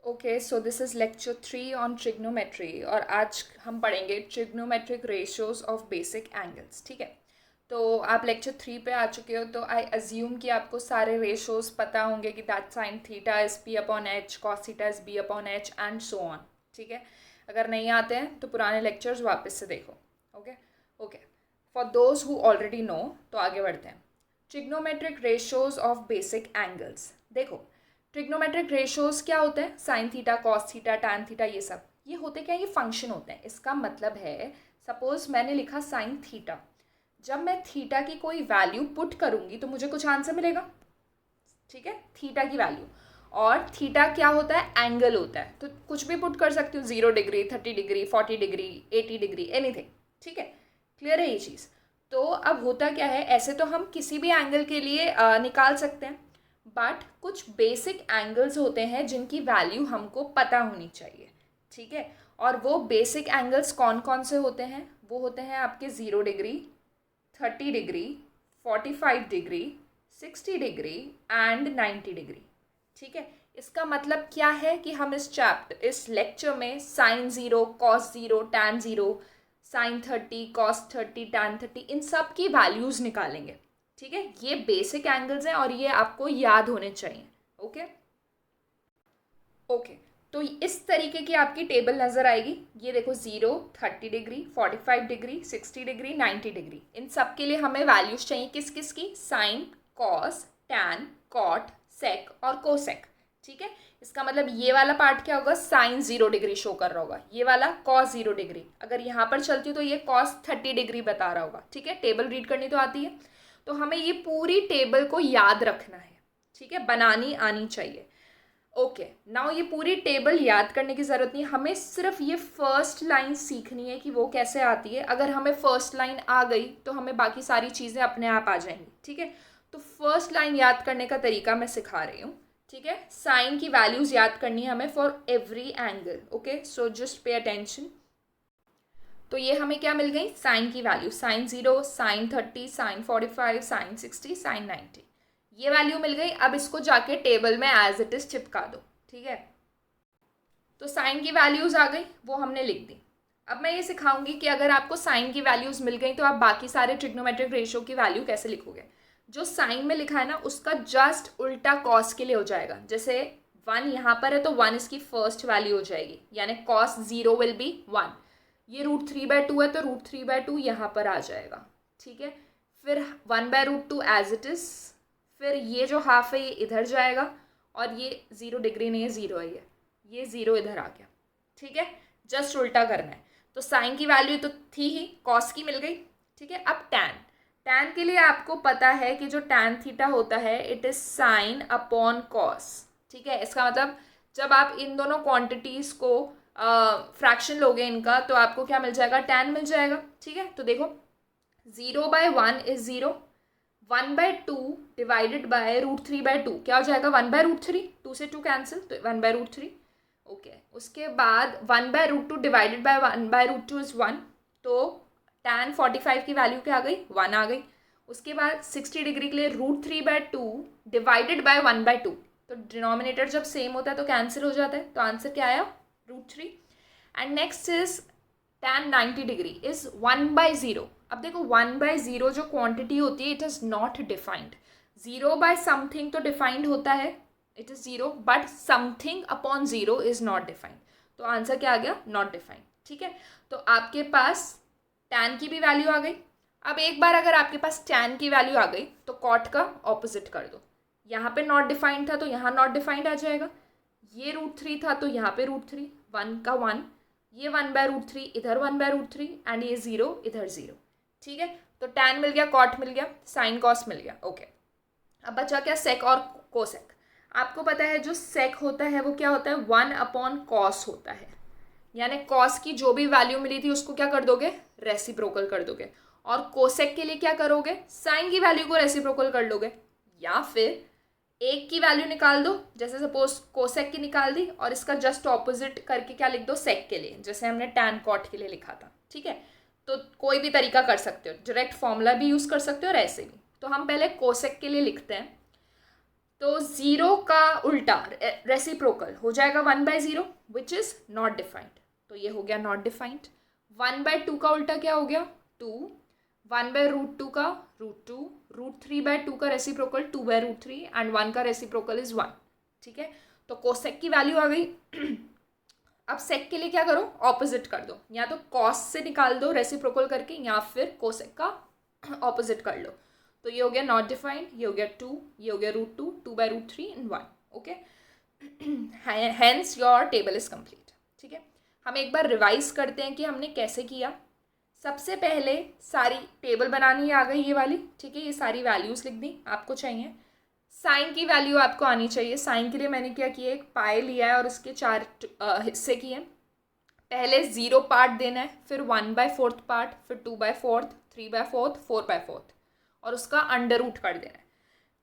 Okay, so this is lecture 3 on trigonometry और आज हम पढ़ेंगे trigonometric ratios of basic angles. ठीक है, तो आप लेक्चर 3 पे आ चुके हो, तो आई अज्यूम कि आपको सारे रेशियोज पता होंगे कि that sine theta is P upon H, cos theta is B upon H and so on. ठीक है, अगर नहीं आते हैं तो पुराने लेक्चर्स वापस से देखो। Okay okay, for those who already know, तो आगे बढ़ते हैं। Trigonometric ratios of basic angles. देखो, ट्रिग्नोमेट्रिक रेशियोज क्या होते हैं? Sine theta, cos theta, tan theta, ये सब ये होते क्या? ये फंक्शन होते हैं। इसका मतलब है, सपोज मैंने लिखा साइन थीटा, जब मैं थीटा की कोई वैल्यू पुट करूंगी तो मुझे कुछ आंसर मिलेगा। ठीक है, थीटा की वैल्यू, और थीटा क्या होता है? एंगल होता है। तो कुछ भी पुट कर सकती हूँ, 0 degree, 30 degree, 40 degree, 80 degree, anything. ठीक है, क्लियर है ये चीज़? तो अब होता क्या है, ऐसे तो हम किसी भी एंगल के लिए निकाल सकते हैं, बट कुछ बेसिक एंगल्स होते हैं जिनकी वैल्यू हमको पता होनी चाहिए। ठीक है, और वो बेसिक एंगल्स कौन कौन से होते हैं? वो होते हैं आपके 0 degree, 30 degree, 45 degree, 60 degree and 90 degree. ठीक है, इसका मतलब क्या है कि हम इस लेक्चर में sine 0, cos 0, tan 0, sine 30, cos 30, tan 30, इन सब की वैल्यूज़ निकालेंगे। ठीक है, ये बेसिक एंगल्स हैं और ये आपको याद होने चाहिए। ओके ओके, तो इस तरीके की आपकी टेबल नज़र आएगी। ये देखो, 0, 30 डिग्री, 45 डिग्री, 60 डिग्री, 90 डिग्री, इन सब के लिए हमें वैल्यूज चाहिए। किस किस की? साइन, कॉस, टैन, कॉट, सेक और कोसेक। ठीक है, इसका मतलब ये वाला पार्ट क्या होगा? साइन 0 डिग्री शो कर रहा होगा, ये वाला कॉस 0 डिग्री। अगर यहाँ पर चलती हूँ तो ये कॉस 30 डिग्री बता रहा होगा। ठीक है, टेबल रीड करनी तो आती है, तो हमें ये पूरी टेबल को याद रखना है। ठीक है, बनानी आनी चाहिए। ओके, नाउ ये पूरी टेबल याद करने की ज़रूरत नहीं, हमें सिर्फ ये फर्स्ट लाइन सीखनी है कि वो कैसे आती है। अगर हमें फर्स्ट लाइन आ गई तो हमें बाकी सारी चीज़ें अपने आप आ जाएंगी। ठीक है, तो फर्स्ट लाइन याद करने का तरीका मैं सिखा रही हूँ। ठीक है, साइन की वैल्यूज़ याद करनी है हमें for every angle. Okay, so just pay attention. तो ये हमें क्या मिल गई? साइन की value, sine 0, sine 30, sine 45, sine 60, sine 90, ये वैल्यू मिल गई। अब इसको जाके टेबल में एज इट इज चिपका दो। ठीक है, तो साइन की वैल्यूज आ गई, वो हमने लिख दी। अब मैं ये सिखाऊंगी कि अगर आपको साइन की वैल्यूज मिल गई तो आप बाकी सारे ट्रिग्नोमेट्रिक रेशियो की वैल्यू कैसे लिखोगे। जो साइन में लिखा है ना, उसका जस्ट उल्टा कॉस के लिए हो जाएगा। जैसे 1 यहाँ पर है तो 1 इसकी फर्स्ट वैल्यू हो जाएगी, यानी कॉस 0 विल बी 1। ये √3/2 है तो √3/2 यहाँ पर आ जाएगा। ठीक है, फिर 1/√2 एज इट इज़, फिर ये जो हाफ है ये इधर जाएगा, और ये 0 डिग्री नहीं है, 0 है, ये 0 इधर आ गया। ठीक है, जस्ट उल्टा करना है। तो साइन की वैल्यू तो थी ही, कॉस की मिल गई। ठीक है, अब टैन, टैन के लिए आपको पता है कि जो टैन थीटा होता है it is sine upon cos. ठीक है, इसका मतलब जब आप इन दोनों क्वांटिटीज को फ्रैक्शन लोगे इनका, तो आपको क्या मिल जाएगा? टैन मिल जाएगा। ठीक है, तो देखो, 0/1 इज 0, 1/2 डिवाइडेड बाय √3/2 क्या हो जाएगा? 1/√3, 2 से 2 कैंसिल, तो 1/√3। ओके, उसके बाद 1/√2 डिवाइडेड बाय 1/√2 इज 1, तो tan 45 की वैल्यू क्या आ गई? 1 आ गई। उसके बाद 60 डिग्री के लिए √3/2 डिवाइडेड बाय 1/2, तो डिनोमिनेटर जब सेम होता है तो कैंसिल हो जाता है, तो आंसर क्या आया? √3। And next is tan 90 degree is 1/0। अब देखो, 1/0 जो क्वांटिटी होती है इट इज़ नॉट डिफाइंड। 0/समथिंग तो डिफाइंड होता है, it is 0, but something upon 0 is not defined, तो आंसर क्या आ गया? Not defined. ठीक है, तो आपके पास tan की भी वैल्यू आ गई। अब एक बार अगर आपके पास tan की वैल्यू आ गई तो cot का ऑपोजिट कर दो। यहाँ पे नॉट डिफाइंड था तो यहाँ नॉट डिफाइंड आ जाएगा। ये √3 था तो यहाँ पे √3, 1 का 1, ये 1/√3 इधर 1/√3, एंड ये 0 इधर 0। ठीक है, तो tan मिल गया, cot मिल गया, साइन कॉस मिल गया। ओके, अब बचा क्या? सेक और कोसेक। आपको पता है जो सेक होता है वो क्या होता है? 1/cos होता है, यानी कॉस की जो भी वैल्यू मिली थी उसको क्या कर दोगे? रेसिप्रोकल कर दोगे। और कोसेक के लिए क्या करोगे? साइन की वैल्यू को रेसिप्रोकल कर लोगे, या फिर एक की वैल्यू निकाल दो, जैसे सपोज कोसेक की निकाल दी, और इसका जस्ट ऑपोजिट करके क्या लिख दो? सेक के लिए, जैसे हमने टैन कॉट के लिए लिखा था। ठीक है, तो कोई भी तरीका कर सकते हो, डायरेक्ट फॉर्मूला भी यूज़ कर सकते हो और ऐसे भी। तो हम पहले कोसेक के लिए लिखते हैं। तो ज़ीरो का उल्टा रेसिप्रोकल हो जाएगा 1/0 विच इज़ नॉट डिफाइंड, तो ये हो गया नॉट डिफाइंड। 1/2 का उल्टा क्या हो गया 2, 1/√2 का √2, √3/2 का रेसिप्रोकल 2/√3 एंड 1 का रेसिप्रोकल इज़ 1। ठीक है, तो कोसेक की वैल्यू आ गई। अब सेक के लिए क्या करो, ऑपोजिट कर दो, या तो कॉस से निकाल दो रेसिप्रोकल करके या फिर कोसेक का ऑपोजिट कर लो। तो ये हो गया नॉट डिफाइंड, ये हो गया 2, ये हो गया √2, 2/√3 and 1। Okay, hence your table is complete. ठीक है, हम एक बार रिवाइज करते हैं कि हमने कैसे किया। सबसे पहले सारी टेबल बनानी आ गई ये वाली। ठीक है, ये सारी वैल्यूज़ लिख दी आपको चाहिए। साइन की वैल्यू आपको आनी चाहिए। साइन के लिए मैंने क्या किया, एक पाई लिया है और उसके 4 हिस्से किए। पहले 0 पार्ट देना है, फिर 1/4 पार्ट, फिर 2/4, 3/4, 4/4 और उसका अंडर रूट कर देना है।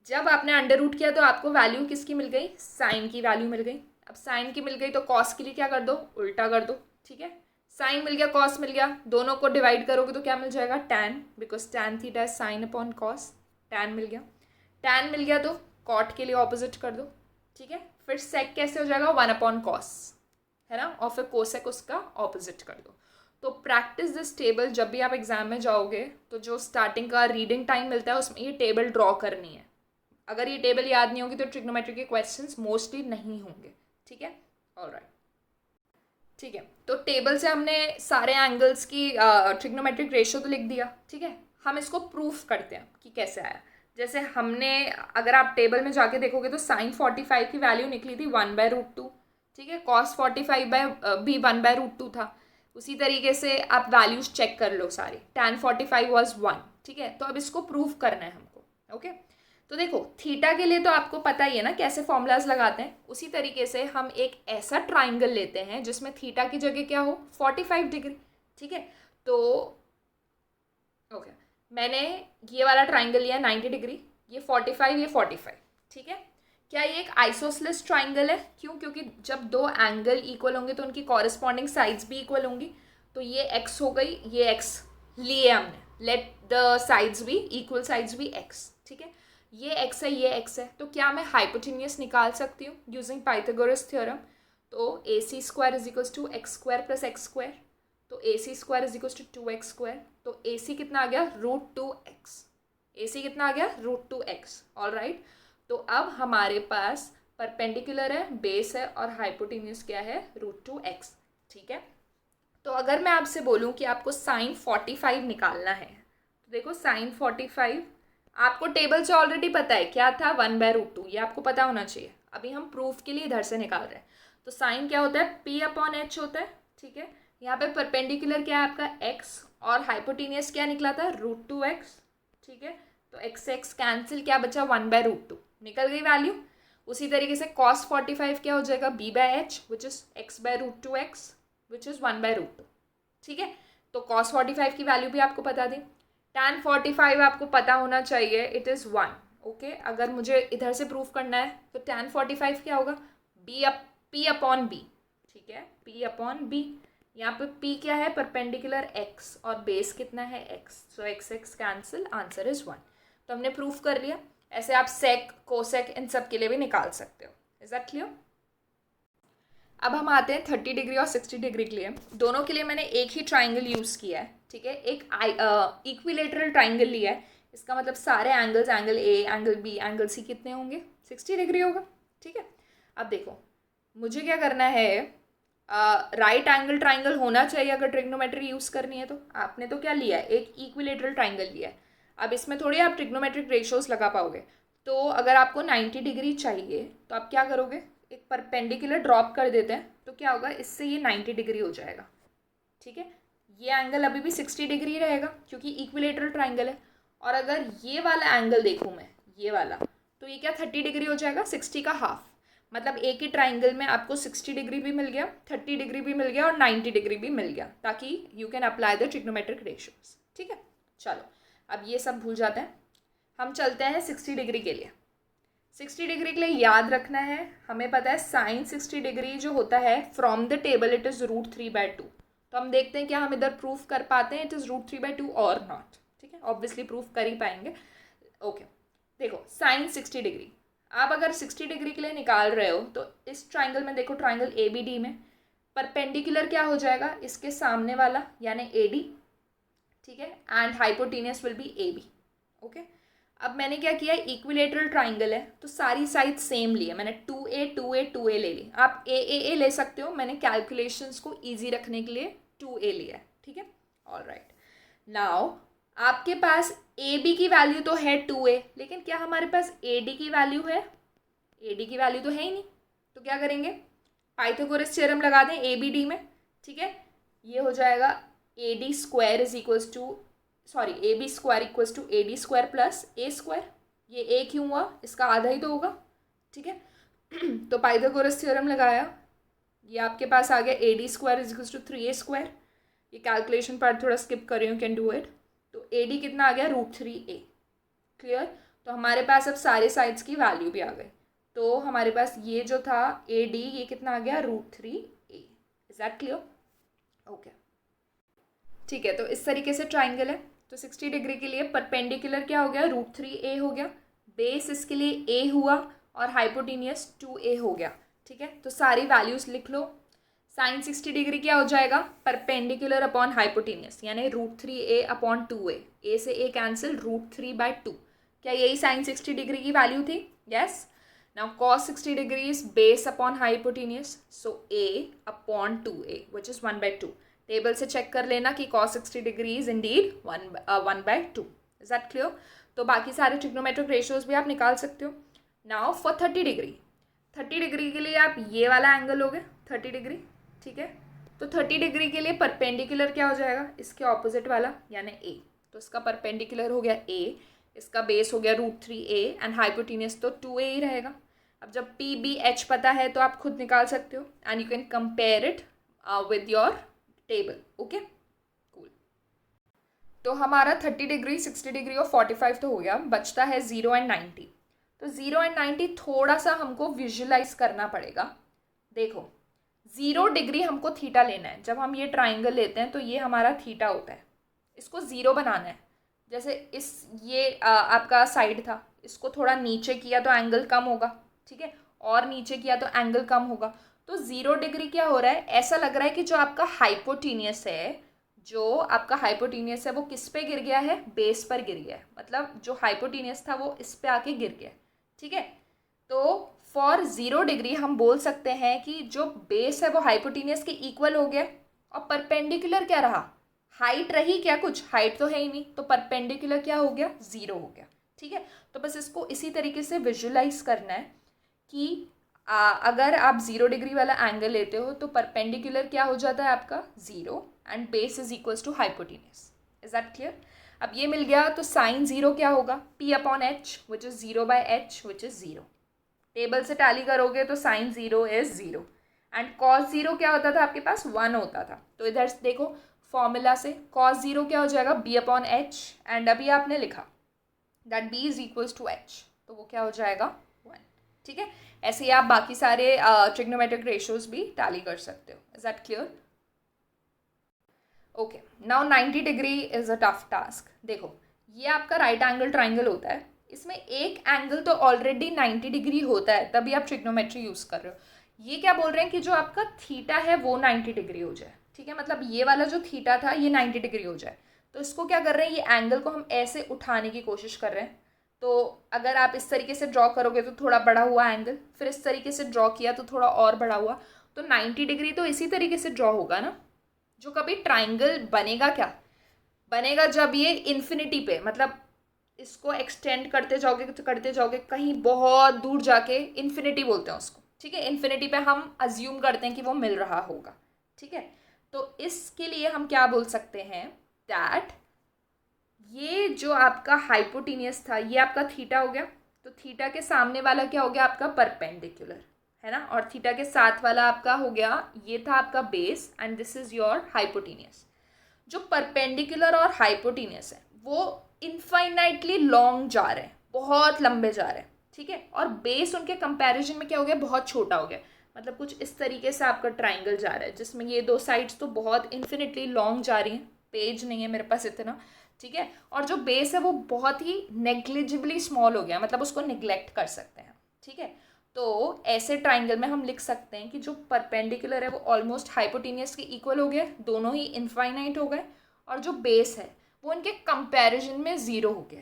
जब आपने अंडर रूट किया तो आपको वैल्यू किसकी मिल गई, साइन की वैल्यू मिल गई। अब साइन की मिल गई तो कॉस के लिए क्या कर दो, उल्टा कर दो। ठीक है, साइन मिल गया, कॉस मिल गया, दोनों को डिवाइड करोगे तो क्या मिल जाएगा, tan, because tan theta is sine upon cos. Tan मिल गया, टैन मिल गया तो कॉट के लिए ऑपोजिट कर दो। ठीक है, फिर सेक कैसे हो जाएगा, 1/cos, है ना, और फिर कोसेक उसका ऑपोजिट कर दो। तो प्रैक्टिस दिस टेबल। जब भी आप एग्जाम में जाओगे तो जो स्टार्टिंग का रीडिंग टाइम मिलता है उसमें ये टेबल ड्रॉ करनी है। अगर ये टेबल याद नहीं होगी तो ट्रिग्नोमेट्री के क्वेश्चंस मोस्टली नहीं होंगे। ठीक है, ऑलराइट। ठीक है, तो टेबल से हमने सारे एंगल्स की ट्रिग्नोमेट्रिक रेशियो तो लिख दिया। ठीक है, हम इसको प्रूफ करते हैं कि कैसे आया। जैसे हमने, अगर आप टेबल में जाके देखोगे तो साइन 45 की वैल्यू निकली थी 1/√2। ठीक है, कॉस 45 भी 1/√2 था। उसी तरीके से आप वैल्यूज चेक कर लो सारी। Tan 45 was 1। ठीक है, तो अब इसको प्रूफ करना है हमको। ओके, तो देखो थीटा के लिए तो आपको पता ही है ना कैसे फॉर्मूलाज लगाते हैं। उसी तरीके से हम एक ऐसा ट्राइंगल लेते हैं जिसमें थीटा की जगह क्या हो, 45 डिग्री। ठीक है, तो ओके, मैंने ये वाला ट्राइंगल लिया 90 डिग्री, ये 45, ये 45। ठीक है, क्या ये एक आइसोसेलेस ट्राइंगल है, क्यों, क्योंकि जब दो एंगल इक्वल होंगे तो उनकी कॉरेस्पॉन्डिंग साइड्स भी इक्वल होंगी। तो ये एक्स हो गई, ये एक्स लिए हमने, लेट द साइड्स भी इक्वल, साइड्स भी एक्स। ठीक है, ये एक्स है, ये एक्स है, तो क्या मैं हाइपोटेन्यूस निकाल सकती हूँ यूजिंग पाइथागोरस थ्योरम। तो AC² is equals to x² + x²। तो AC² is equals to 2x²। तो AC कितना आ गया, √2x। AC कितना आ गया, √2x। ऑल राइट, तो अब हमारे पास परपेंडिकुलर है, बेस है और हाइपोटेन्यूस क्या है, √2x। ठीक है, तो अगर मैं आपसे बोलूँ कि आपको साइन 45 निकालना है, तो देखो साइन 45 आपको टेबल से ऑलरेडी पता है क्या था, 1/√2, ये आपको पता होना चाहिए। अभी हम प्रूफ के लिए इधर से निकाल रहे हैं। तो साइन क्या होता है, P/H होता है। ठीक है, यहाँ पे परपेंडिकुलर क्या है आपका x और हाइपोटेनियस क्या निकला था, √2x। ठीक है, तो x से x कैंसिल, क्या बचा, 1/√2 निकल गई वैल्यू। उसी तरीके से cos 45 क्या हो जाएगा, B/H which is x/√2x which is 1/√2। ठीक है, तो cos 45 की वैल्यू भी आपको बता दी। tan 45 आपको पता होना चाहिए, इट इज़ 1। ओके, अगर मुझे इधर से प्रूफ करना है तो tan 45 क्या होगा, P/B। ठीक है, P/B। यहाँ पे P क्या है, परपेंडिकुलर x और बेस कितना है, x। So x cancel, answer is 1। तो हमने प्रूफ कर लिया। ऐसे आप सेक, कोसेक इन सब के लिए भी निकाल सकते हो। Is that clear? अब हम आते हैं 30 डिग्री और 60 डिग्री के लिए। दोनों के लिए मैंने एक ही ट्राइंगल यूज़ किया है। ठीक है, एक इक्विलेटरल ट्राइंगल लिया है। इसका मतलब सारे angles, angle A, angle B, angle C कितने होंगे, 60 डिग्री होगा। ठीक है, अब देखो मुझे क्या करना है, राइट एंगल ट्राइंगल होना चाहिए अगर ट्रिग्नोमेट्री यूज़ करनी है। तो आपने तो क्या लिया है, एक इक्विलेटरल ट्राइंगल लिया है। अब इसमें थोड़ी आप ट्रिग्नोमेट्रिक रेशियोज लगा पाओगे। तो अगर आपको 90 डिग्री चाहिए तो आप क्या करोगे, एक परपेंडिकुलर ड्रॉप कर देते हैं, तो क्या होगा, इससे ये 90 डिग्री हो जाएगा। ठीक है, ये एंगल अभी भी 60 डिग्री रहेगा क्योंकि इक्विलेटरल ट्राइंगल है। और अगर ये वाला एंगल देखूँ मैं, ये वाला, तो ये क्या 30 डिग्री हो जाएगा, 60 का हाफ। मतलब एक ही ट्राइंगल में आपको 60 डिग्री भी मिल गया, 30 डिग्री भी मिल गया और 90 डिग्री भी मिल गया, ताकि you can apply the trigonometric ratios. ठीक है, चलो अब ये सब भूल जाते हैं, हम चलते हैं 60 डिग्री के लिए। 60 डिग्री के लिए याद रखना है, हमें पता है साइन 60 डिग्री जो होता है from the table it is √3/2। तो हम देखते हैं क्या हम इधर प्रूफ कर पाते हैं इट इज़ √3/2 और नॉट। ठीक है, ऑब्वियसली प्रूफ कर ही पाएंगे। ओके, देखो साइन 60 डिग्री, आप अगर 60 डिग्री के लिए निकाल रहे हो तो इस ट्राइंगल में देखो, ट्राइंगल ए बी डी में परपेंडिकुलर क्या हो जाएगा, इसके सामने वाला यानी ए डी, ठीक है, and hypotenuse will be A B. Okay, अब मैंने क्या किया, इक्विलेटरल ट्राइंगल है तो सारी साइड सेम ली है मैंने, 2a 2a 2a ले ली। आप ए ले सकते हो, मैंने कैलकुलेशंस को इजी रखने के लिए 2a लिया है, ठीक है। ऑल राइट, नाउ आपके पास ए बी की वैल्यू तो है 2a, लेकिन क्या हमारे पास ए डी की वैल्यू है? ए डी की वैल्यू तो है ही नहीं, तो क्या करेंगे, पाइथागोरस थ्योरम लगा दें ए बी डी में, ठीक है। ये हो जाएगा A D square is equals to, sorry, A B square equals to A D square plus A square. ये ए क्यों हुआ, इसका आधा ही तो होगा, ठीक है। तो पाइथागोरस थ्योरम लगाया, ये आपके पास आ गया A D square is equals to 3a square. ये कैलकुलेशन पार्ट थोड़ा स्किप कर रही हूँ, कैन डू इट। तो ए डी कितना आ गया, √3a। क्लियर, तो हमारे पास अब सारे साइड्स की वैल्यू भी आ गई। तो हमारे पास ये जो था ए डी, ये कितना आ गया, √3a। Is that clear? Okay, ठीक है। तो इस तरीके से ट्राइंगल है, तो 60 डिग्री के लिए परपेंडिकुलर क्या हो गया, √3a हो गया, बेस इसके लिए a हुआ और हाइपोटेनियस 2a हो गया, ठीक है। तो सारी वैल्यूज लिख लो। साइन 60 डिग्री क्या हो जाएगा, परपेंडिकुलर अपॉन हाइपोटेनियस, यानी √3a अपॉन 2a, a से a कैंसिल, √3/2। क्या यही साइन 60 डिग्री की वैल्यू थी? Yes. Now cos 60 degree is base upon hypotenuse, so a upon 2a which is 1/2। Table से चेक कर लेना कि cos 60 degree is Indeed 1/2। Is that clear? तो बाकी सारे ट्रिग्नोमेट्रिक रेशियोज भी आप निकाल सकते हो। नाउ फॉर 30 डिग्री, 30 डिग्री के लिए आप ये वाला एंगल हो गया 30 डिग्री, ठीक है। तो 30 डिग्री के लिए परपेंडिकुलर क्या हो जाएगा, इसके ऑपोजिट वाला यानी a। तो इसका परपेंडिकुलर हो गया a, इसका बेस हो गया √3a एंड हाइपोटेनियस तो 2a ही रहेगा। अब जब p b h पता है तो आप खुद निकाल सकते हो and you can compare it with your table. Okay, cool. तो हमारा 30 डिग्री, 60 डिग्री और 45 तो हो गया, बचता है 0 एंड 90। तो 0 एंड 90 थोड़ा सा हमको विजुलाइज करना पड़ेगा। देखो, 0 डिग्री हमको थीटा लेना है। जब हम ये ट्राइंगल लेते हैं तो ये हमारा थीटा होता है, इसको 0 बनाना है। जैसे ये आपका साइड था, इसको थोड़ा नीचे किया तो एंगल कम होगा, ठीक है, और नीचे किया तो एंगल कम होगा। तो 0 डिग्री क्या हो रहा है, ऐसा लग रहा है कि जो आपका हाइपोटेनियस है वो किस पे गिर गया है, बेस पर गिर गया है। मतलब जो हाइपोटेनियस था वो इस पे आके गिर गया, ठीक है। तो फॉर 0 डिग्री हम बोल सकते हैं कि जो बेस है वो हाइपोटेनियस के इक्वल हो गया, और परपेंडिकुलर क्या रहा, हाइट रही क्या, कुछ हाइट तो है ही नहीं, तो परपेंडिकुलर क्या हो गया, 0 हो गया, ठीक है। तो बस इसको इसी तरीके से विजुलाइज करना है कि अगर आप 0 डिग्री वाला एंगल लेते हो तो परपेंडिकुलर क्या हो जाता है आपका 0 and base is equals to hypotenuse. Is that clear? अब ये मिल गया, तो साइन 0 क्या होगा, p upon h which is 0/h which is 0। Table से टैली करोगे तो साइन 0 इज 0 एंड cos 0 क्या होता था आपके पास, 1 होता था। तो इधर देखो फॉर्मूला से cos 0 क्या हो जाएगा, b अपॉन h, एंड अभी आपने लिखा that b is equals to h, तो वो क्या हो जाएगा, 1, ठीक है। ऐसे ही आप बाकी सारे ट्रिग्नोमेट्रिक रेशियोज भी टैली कर सकते हो। Is that clear? Okay, now 90 degree is a tough task. देखो, ये आपका राइट एंगल ट्राइंगल होता है, इसमें एक एंगल तो ऑलरेडी 90 डिग्री होता है, तभी आप ट्रिग्नोमेट्री यूज़ कर रहे हो। ये क्या बोल रहे हैं कि जो आपका थीटा है वो 90 डिग्री हो जाए, ठीक है। मतलब ये वाला जो थीटा था ये 90 डिग्री हो जाए। तो इसको क्या कर रहे हैं, ये एंगल को हम ऐसे उठाने की कोशिश कर रहे हैं। तो अगर आप इस तरीके से ड्रॉ करोगे तो थोड़ा बड़ा हुआ एंगल, फिर इस तरीके से ड्रॉ किया तो थोड़ा और बड़ा हुआ, तो 90 डिग्री तो इसी तरीके से ड्रॉ होगा ना। जो कभी ट्राइंगल बनेगा, क्या बनेगा, जब ये इन्फिनिटी पे, मतलब इसको एक्सटेंड करते जाओगे कहीं बहुत दूर जाके, इन्फिनिटी बोलते हैं उसको, ठीक है। इन्फिनिटी पे हम अज्यूम करते हैं कि वो मिल रहा होगा, ठीक है। तो इसके लिए हम क्या बोल सकते हैं, दैट ये जो आपका हाइपोटेनियस था ये आपका थीटा हो गया, तो थीटा के सामने वाला क्या हो गया आपका परपेंडिकुलर, है ना, और थीटा के साथ वाला आपका हो गया, ये था आपका base and this is your hypotenuse. जो परपेंडिकुलर और हाइपोटेनियस है वो इनफाइनाइटली लॉन्ग जा रहे हैं, बहुत लंबे जा रहे हैं, ठीक है। और बेस उनके कंपैरिजन में क्या हो गया, बहुत छोटा हो गया। मतलब कुछ इस तरीके से आपका ट्राइंगल जा रहा है जिसमें ये दो साइड्स तो बहुत इन्फिनिटली लॉन्ग जा रही हैं, पेज नहीं है मेरे पास इतना, ठीक है। और जो बेस है वो बहुत ही नेग्लिजिबली स्मॉल हो गया, मतलब उसको निग्लेक्ट कर सकते हैं, ठीक है। तो ऐसे ट्राइंगल में हम लिख सकते हैं कि जो परपेंडिकुलर है वो ऑलमोस्ट हाइपोटेनियस के इक्वल हो गया, दोनों ही इनफाइनाइट हो गए, और जो बेस है वो इनके कंपैरिजन में ज़ीरो हो गया,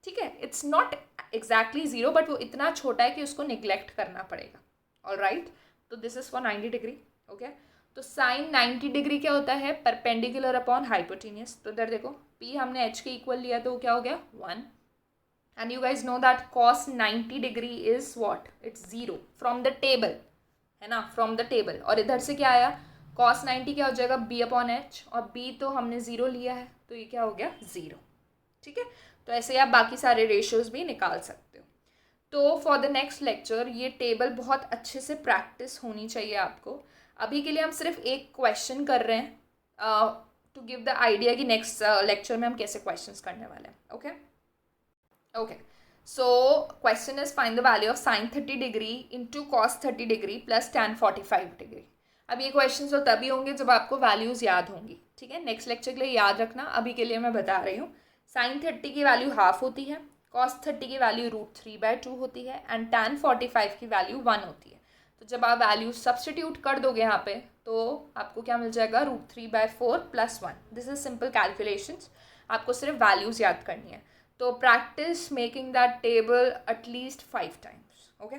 ठीक है। It's not exactly zero, but वो इतना छोटा है कि उसको निग्लेक्ट करना पड़ेगा। ऑल राइट, तो this is for 90 degree. Okay, तो साइन 90 डिग्री क्या होता है? Perpendicular upon hypotenuse. तो इधर देखो, पी हमने एच के इक्वल लिया तो क्या हो गया? 1। and you guys know that cos 90 degree is what? It's 0 from the table, है ना, from the table। और इधर से क्या आया? cos 90 क्या हो जाएगा? b अपॉन एच, और b तो हमने 0 लिया है, तो ये क्या हो गया? 0, ठीक है। तो ऐसे आप बाकी सारे रेशियोज भी निकाल सकते हो। तो फॉर द नेक्स्ट लेक्चर ये टेबल बहुत अच्छे से प्रैक्टिस होनी चाहिए आपको। अभी के लिए हम सिर्फ एक क्वेश्चन कर रहे हैं टू गिव द आइडिया कि नेक्स्ट लेक्चर में हम कैसे क्वेश्चंस करने वाले हैं। Okay okay, so question is find the value of sin 30 degree into cos 30 degree plus tan 45 degree। अब ये क्वेश्चंस तो तभी होंगे जब आपको वैल्यूज़ याद होंगी, ठीक है। नेक्स्ट लेक्चर के लिए याद रखना, अभी के लिए मैं बता रही हूँ। sin 30 की वैल्यू हाफ होती है, cos 30 की वैल्यू √3/2 होती है, एंड tan 45 की वैल्यू 1 होती है। तो जब आप वैल्यू सब्सटीट्यूट कर दोगे यहाँ पे तो आपको क्या मिल जाएगा? √3/4 + 1। दिस इज सिंपल कैलकुलेशंस, आपको सिर्फ वैल्यूज़ याद करनी है। तो practice making that table at least 5 times, okay?